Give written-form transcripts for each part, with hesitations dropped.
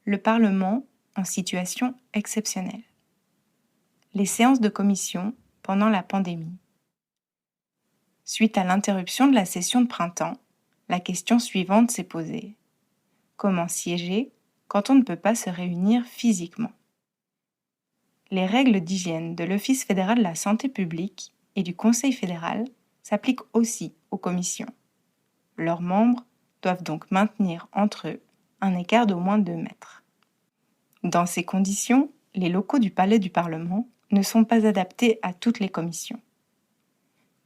Le Parlement en situation exceptionnelle. Les séances de commission pendant la pandémie. Suite à l'interruption de la session de printemps, la question suivante s'est posée. Comment siéger quand on ne peut pas se réunir physiquement? Les règles d'hygiène de l'Office fédéral de la santé publique et du Conseil fédéral s'appliquent aussi aux commissions. Leurs membres doivent donc maintenir entre eux un écart d'au moins 2 mètres. Dans ces conditions, les locaux du Palais du Parlement ne sont pas adaptés à toutes les commissions.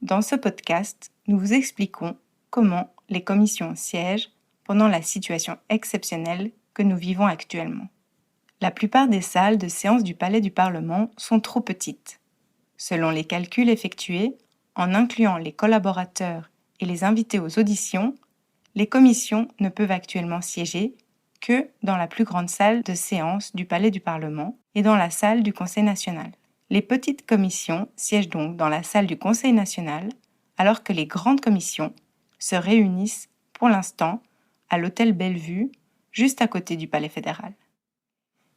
Dans ce podcast, nous vous expliquons comment les commissions siègent pendant la situation exceptionnelle que nous vivons actuellement. La plupart des salles de séance du Palais du Parlement sont trop petites. Selon les calculs effectués, en incluant les collaborateurs et les invités aux auditions, les commissions ne peuvent actuellement siéger que dans la plus grande salle de séance du Palais du Parlement et dans la salle du Conseil national. Les petites commissions siègent donc dans la salle du Conseil national, alors que les grandes commissions se réunissent pour l'instant à l'hôtel Bellevue, juste à côté du Palais fédéral.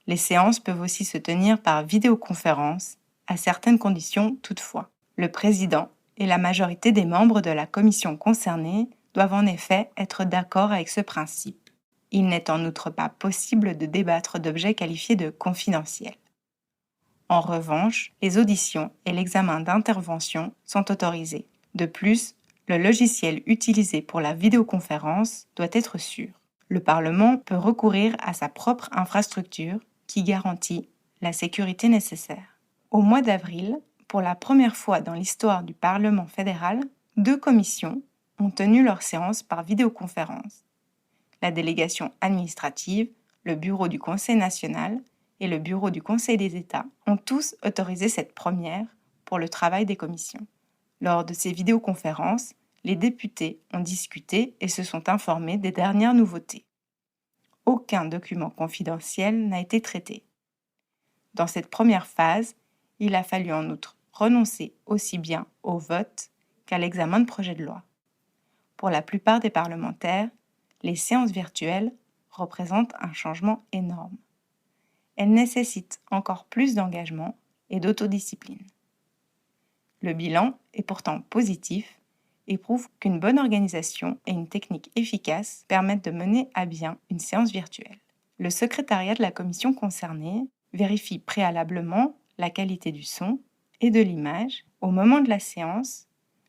Les séances peuvent aussi se tenir par vidéoconférence, à certaines conditions toutefois. Le président et la majorité des membres de la commission concernée doivent en effet être d'accord avec ce principe. Il n'est en outre pas possible de débattre d'objets qualifiés de confidentiels. En revanche, les auditions et l'examen d'intervention sont autorisés. De plus, le logiciel utilisé pour la vidéoconférence doit être sûr. Le Parlement peut recourir à sa propre infrastructure qui garantit la sécurité nécessaire. Au mois d'avril, pour la première fois dans l'histoire du Parlement fédéral, 2 commissions ont tenu leur séance par vidéoconférence. La délégation administrative, le bureau du Conseil national et le bureau du Conseil des États ont tous autorisé cette première pour le travail des commissions. Lors de ces vidéoconférences, les députés ont discuté et se sont informés des dernières nouveautés. Aucun document confidentiel n'a été traité. Dans cette première phase, il a fallu en outre renoncer aussi bien au vote qu'à l'examen de projets de loi. Pour la plupart des parlementaires, les séances virtuelles représentent un changement énorme. Elles nécessitent encore plus d'engagement et d'autodiscipline. Le bilan est pourtant positif et prouve qu'une bonne organisation et une technique efficace permettent de mener à bien une séance virtuelle. Le secrétariat de la commission concernée vérifie préalablement la qualité du son et de l'image. Au moment de la séance,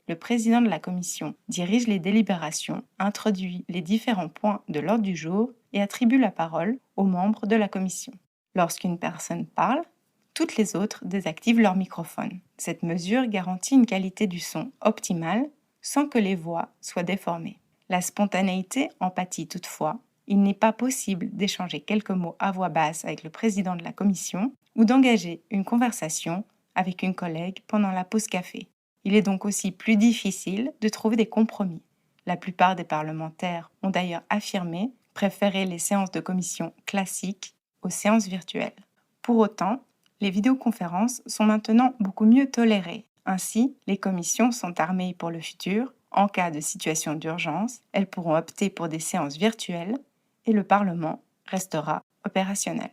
le président de la commission dirige les délibérations, introduit les différents points de l'ordre du jour et attribue la parole aux membres de la commission. Lorsqu'une personne parle, toutes les autres désactivent leur microphone. Cette mesure garantit une qualité du son optimale sans que les voix soient déformées. La spontanéité en pâtit toutefois. Il n'est pas possible d'échanger quelques mots à voix basse avec le président de la commission ou d'engager une conversation avec une collègue pendant la pause café. Il est donc aussi plus difficile de trouver des compromis. La plupart des parlementaires ont d'ailleurs affirmé préférer les séances de commission classiques aux séances virtuelles. Pour autant, les vidéoconférences sont maintenant beaucoup mieux tolérées. Ainsi, les commissions sont armées pour le futur. En cas de situation d'urgence, elles pourront opter pour des séances virtuelles et le Parlement restera opérationnel.